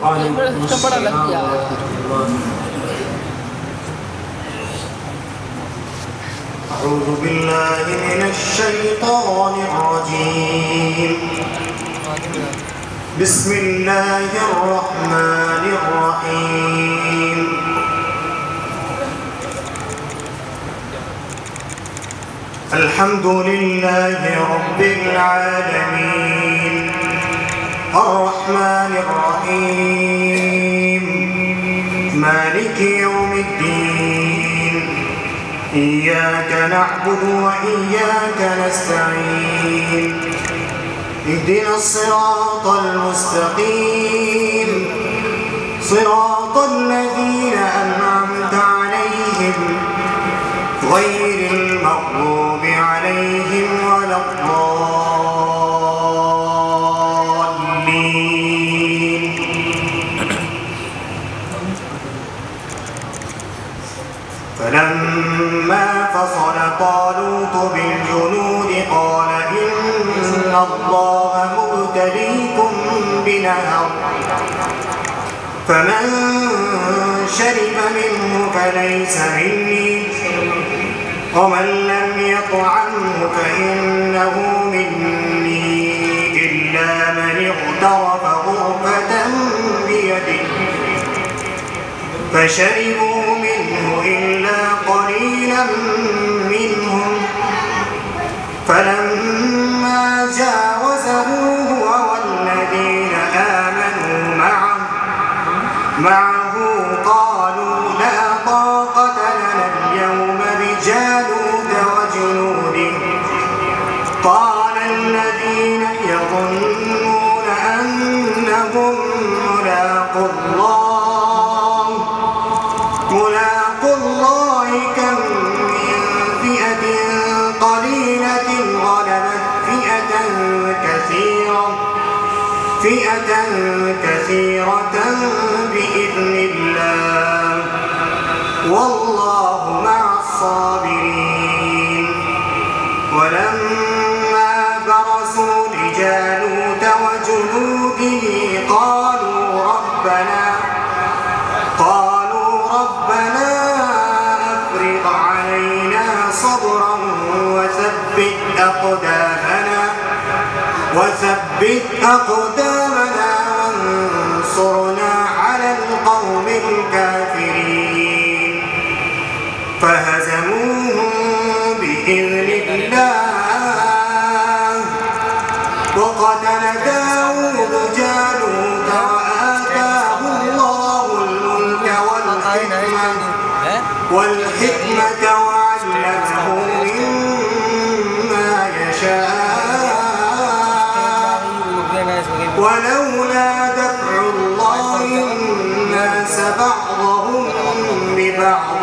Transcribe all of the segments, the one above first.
وعليكم السلام ورحمة الله. أعوذ بالله من الشيطان الرجيم. بسم الله الرحمن الرحيم. الحمد لله رب العالمين الرحمن الرحيم مالك يوم الدين إياك نعبد وإياك نستعين اهدنا الصراط المستقيم صراط الذين أنعمت عليهم غير المغضوب عليهم ولا الضالين. فلما فصل طالوت بالجنود قال إن الله مبتليكم بنهر فمن شرب منه فليس مني ومن لم يطعمه فإنه مني إلا من اغترف غرفة بيده فشربوا منه إلا قليلا منهم فلما جاوزه هو والذين آمنوا معه قالوا لا طاقة لنا اليوم بجالوت وجنوده قال الذين يظنون أنهم ملاقو الله كم من فئة قليلة غلبت فئة كثيرة بإذن الله والله مع الصابرين. ولما برزوا لجالوت وجنوده قالوا ربنا أفرغ علينا صبرا وثبت أقدامنا وانصرنا على القوم الكافرين فهزموهم بإذن الله وقتل داود جالوت وآتاه الله الملك والحكمة وعلمه مما يشاء ولولا دفع الله الناس بعضهم ببعض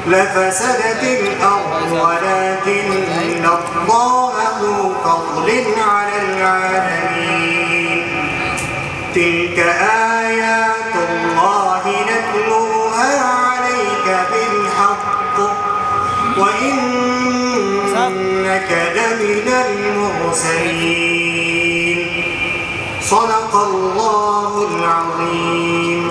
لفسدت الأرض ولكن الله ذو فضل على العالمين. تلك آيات الله نتلوها عليك بالحق وإنك لمن المرسلين. صدق الله العظيم.